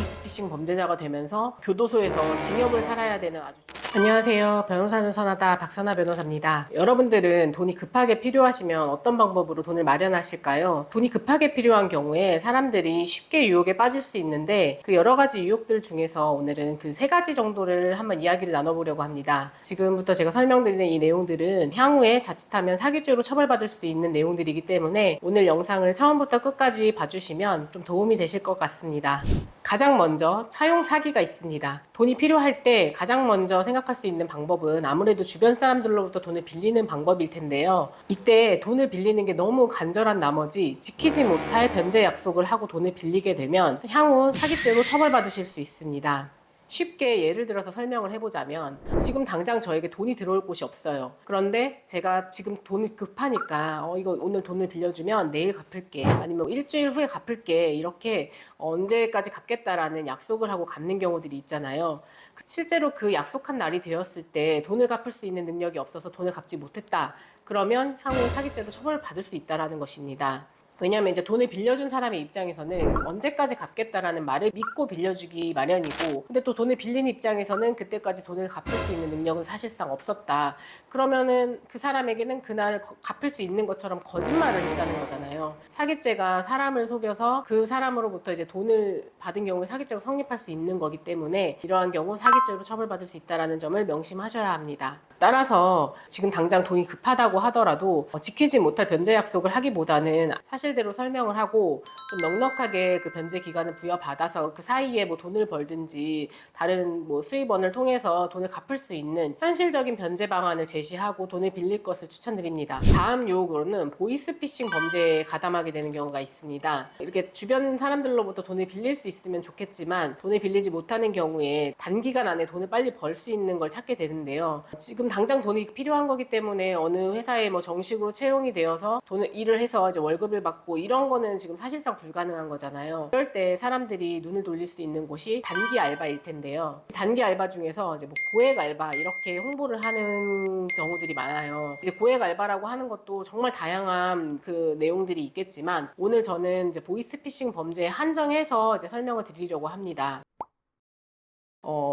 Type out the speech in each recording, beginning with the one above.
보이스피싱 범죄자가 되면서 교도소에서 징역을 살아야 되는 아주 안녕하세요. 변호사는 선하다 박선하 변호사입니다. 여러분들은 돈이 급하게 필요하시면 어떤 방법으로 돈을 마련하실까요? 돈이 급하게 필요한 경우에 사람들이 쉽게 유혹에 빠질 수 있는데 그 여러 가지 유혹들 중에서 오늘은 그 세 가지 정도를 한번 이야기를 나눠보려고 합니다. 지금부터 제가 설명드리는 이 내용들은 향후에 자칫하면 사기죄로 처벌받을 수 있는 내용들이기 때문에 오늘 영상을 처음부터 끝까지 봐주시면 좀 도움이 되실 것 같습니다. 가장 먼저 차용 사기가 있습니다. 돈이 필요할 때 가장 먼저 생각할 수 있는 방법은 아무래도 주변 사람들로부터 돈을 빌리는 방법일 텐데요. 이때 돈을 빌리는 게 너무 간절한 나머지 지키지 못할 변제 약속을 하고 돈을 빌리게 되면 향후 사기죄로 처벌받으실 수 있습니다. 쉽게 예를 들어서 설명을 해보자면 지금 당장 저에게 돈이 들어올 곳이 없어요. 그런데 제가 지금 돈이 급하니까 이거 오늘 돈을 빌려주면 내일 갚을게 아니면 일주일 후에 갚을게 이렇게 언제까지 갚겠다라는 약속을 하고 갚는 경우들이 있잖아요. 실제로 그 약속한 날이 되었을 때 돈을 갚을 수 있는 능력이 없어서 돈을 갚지 못했다. 그러면 향후 사기죄로 처벌받을 수 있다는 것입니다. 왜냐하면 이제 돈을 빌려준 사람의 입장에서는 언제까지 갚겠다라는 말을 믿고 빌려주기 마련이고, 근데 또 돈을 빌린 입장에서는 그때까지 돈을 갚을 수 있는 능력은 사실상 없었다. 그러면은 그 사람에게는 그날 갚을 수 있는 것처럼 거짓말을 했다는 거잖아요. 사기죄가 사람을 속여서 그 사람으로부터 이제 돈을 받은 경우에 사기죄가 성립할 수 있는 거기 때문에 이러한 경우 사기죄로 처벌받을 수 있다는 점을 명심하셔야 합니다. 따라서 지금 당장 돈이 급하다고 하더라도 지키지 못할 변제 약속을 하기보다는 사실대로 설명을 하고 좀 넉넉하게 그 변제 기간을 부여받아서 그 사이에 뭐 돈을 벌든지 다른 뭐 수입원을 통해서 돈을 갚을 수 있는 현실적인 변제 방안을 제시하고 돈을 빌릴 것을 추천드립니다. 다음 유혹으로는 보이스피싱 범죄에 가담하게 되는 경우가 있습니다. 이렇게 주변 사람들로부터 돈을 빌릴 수 있으면 좋겠지만 돈을 빌리지 못하는 경우에 단기간 안에 돈을 빨리 벌 수 있는 걸 찾게 되는데요. 지금 당장 돈이 필요한 거기 때문에 어느 회사에 뭐 정식으로 채용이 되어서 돈을 일을 해서 이제 월급을 받고 이런 거는 지금 사실상 불가능한 거잖아요. 그럴 때 사람들이 눈을 돌릴 수 있는 곳이 단기 알바일 텐데요. 단기 알바 중에서 이제 뭐 고액 알바 이렇게 홍보를 하는 경우들이 많아요. 이제 고액 알바라고 하는 것도 정말 다양한 그 내용들이 있겠지만 오늘 저는 이제 보이스피싱 범죄에 한정해서 이제 설명을 드리려고 합니다.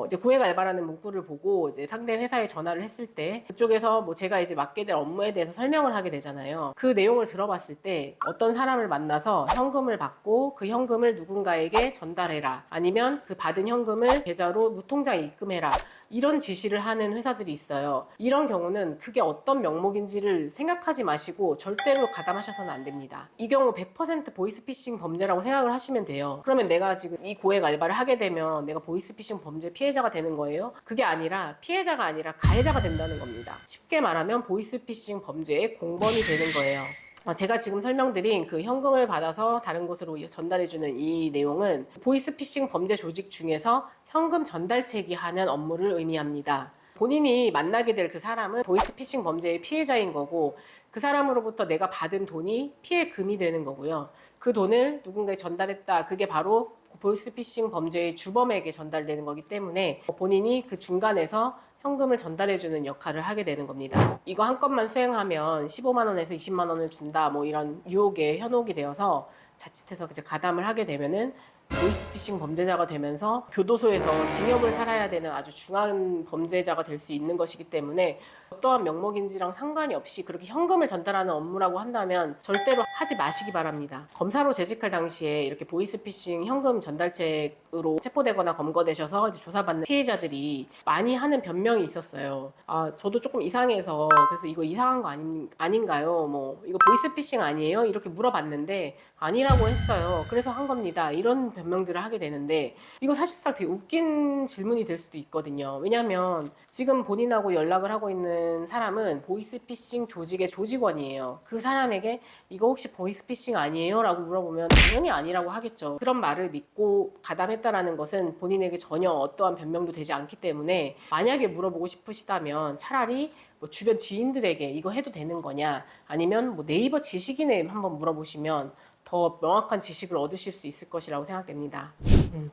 이제 고액 알바라는 문구를 보고 이제 상대 회사에 전화를 했을 때 그쪽에서 뭐 제가 이제 맡게 될 업무에 대해서 설명을 하게 되잖아요. 그 내용을 들어봤을 때 어떤 사람을 만나서 현금을 받고 그 현금을 누군가에게 전달해라. 아니면 그 받은 현금을 계좌로 무통장에 입금해라. 이런 지시를 하는 회사들이 있어요. 이런 경우는 그게 어떤 명목인지를 생각하지 마시고 절대로 가담하셔서는 안 됩니다. 이 경우 100% 보이스피싱 범죄라고 생각을 하시면 돼요. 그러면 내가 지금 이 고액 알바를 하게 되면 내가 보이스피싱 범죄 피해자가 되는 거예요? 그게 아니라 피해자가 아니라 가해자가 된다는 겁니다. 쉽게 말하면 보이스피싱 범죄의 공범이 되는 거예요. 제가 지금 설명드린 그 현금을 받아서 다른 곳으로 전달해주는 이 내용은 보이스피싱 범죄 조직 중에서 현금 전달책이 하는 업무를 의미합니다. 본인이 만나게 될 그 사람은 보이스피싱 범죄의 피해자인 거고 그 사람으로부터 내가 받은 돈이 피해금이 되는 거고요. 그 돈을 누군가에 전달했다. 그게 바로 보이스피싱 범죄의 주범에게 전달되는 거기 때문에 본인이 그 중간에서 현금을 전달해주는 역할을 하게 되는 겁니다. 이거 한 건만 수행하면 15만 원에서 20만 원을 준다 뭐 이런 유혹에 현혹이 되어서 자칫해서 이제 가담을 하게 되면은 보이스피싱 범죄자가 되면서 교도소에서 징역을 살아야 되는 아주 중한 범죄자가 될 수 있는 것이기 때문에 어떠한 명목인지랑 상관이 없이 그렇게 현금을 전달하는 업무라고 한다면 절대로 하지 마시기 바랍니다. 검사로 재직할 당시에 이렇게 보이스피싱 현금 전달책으로 체포되거나 검거되셔서 이제 조사받는 피해자들이 많이 하는 변명이 있었어요. 저도 조금 이상해서 그래서 이거 이상한 거 아닌가요? 뭐 이거 보이스피싱 아니에요? 이렇게 물어봤는데 아니라고 했어요. 그래서 한 겁니다. 이런 변명들을 하게 되는데 이거 사실상 되게 웃긴 질문이 될 수도 있거든요. 왜냐하면 지금 본인하고 연락을 하고 있는 사람은 보이스피싱 조직의 조직원이에요. 그 사람에게 이거 혹시 보이스피싱 아니에요? 라고 물어보면 당연히 아니라고 하겠죠. 그런 말을 믿고 가담했다라는 것은 본인에게 전혀 어떠한 변명도 되지 않기 때문에 만약에 물어보고 싶으시다면 차라리 뭐 주변 지인들에게 이거 해도 되는 거냐 아니면 뭐 네이버 지식인에 한번 물어보시면 더 명확한 지식을 얻으실 수 있을 것이라고 생각됩니다.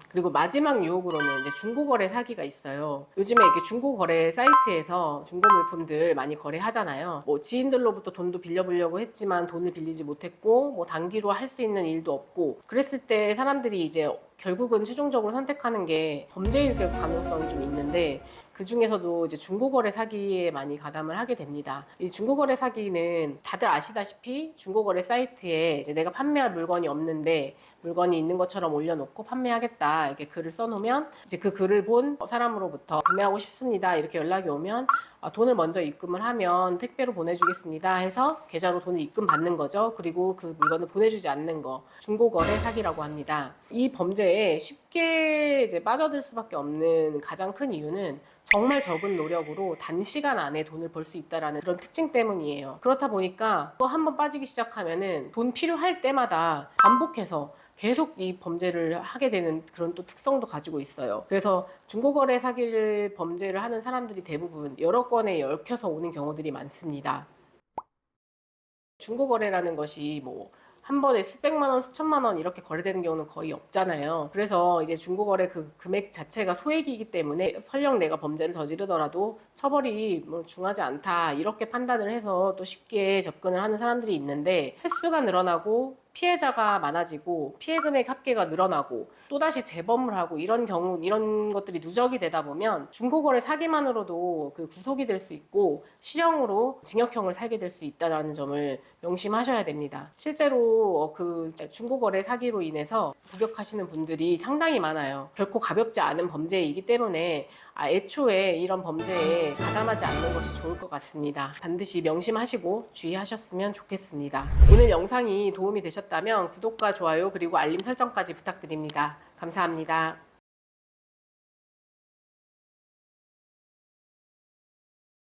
그리고 마지막 유혹으로는 이제 중고거래 사기가 있어요. 요즘에 이렇게 중고거래 사이트에서 중고 물품들 많이 거래하잖아요. 뭐 지인들로부터 돈도 빌려보려고 했지만 돈을 빌리지 못했고 뭐 단기로 할 수 있는 일도 없고 그랬을 때 사람들이 이제 결국은 최종적으로 선택하는 게 범죄일 가능성이 좀 있는데, 그 중에서도 이제 중고거래 사기에 많이 가담을 하게 됩니다. 이 중고거래 사기는 다들 아시다시피 중고거래 사이트에 이제 내가 판매할 물건이 없는데 물건이 있는 것처럼 올려놓고 판매하겠다 이렇게 글을 써놓으면, 이제 그 글을 본 사람으로부터 구매하고 싶습니다 이렇게 연락이 오면 돈을 먼저 입금을 하면 택배로 보내주겠습니다 해서 계좌로 돈을 입금 받는 거죠. 그리고 그 물건을 보내주지 않는 거, 중고거래 사기라고 합니다. 이 범죄에 쉽게 이제 빠져들 수밖에 없는 가장 큰 이유는 정말 적은 노력으로 단시간 안에 돈을 벌 수 있다는 그런 특징 때문이에요. 그렇다 보니까 또 한 번 빠지기 시작하면은 돈 필요할 때마다 반복해서 계속 이 범죄를 하게 되는 그런 또 특성도 가지고 있어요. 그래서 중고거래 사기를 범죄를 하는 사람들이 대부분 여러 건에 얽혀서 오는 경우들이 많습니다. 중고거래라는 것이 뭐 한 번에 수백만 원, 수천만 원 이렇게 거래되는 경우는 거의 없잖아요. 그래서 이제 중고거래 그 금액 자체가 소액이기 때문에 설령 내가 범죄를 저지르더라도 처벌이 뭐 중하지 않다 이렇게 판단을 해서 또 쉽게 접근을 하는 사람들이 있는데, 횟수가 늘어나고 피해자가 많아지고 피해 금액 합계가 늘어나고 또다시 재범을 하고 이런 것들이 누적이 되다 보면 중고거래 사기만으로도 그 구속이 될 수 있고 실형으로 징역형을 살게 될 수 있다는 점을 명심하셔야 됩니다. 실제로 그 중고거래 사기로 인해서 복역하시는 분들이 상당히 많아요. 결코 가볍지 않은 범죄이기 때문에 애초에 이런 범죄에 가담하지 않는 것이 좋을 것 같습니다. 반드시 명심하시고 주의하셨으면 좋겠습니다. 오늘 영상이 도움이 되셨다면 구독과 좋아요 그리고 알림 설정까지 부탁드립니다. 감사합니다.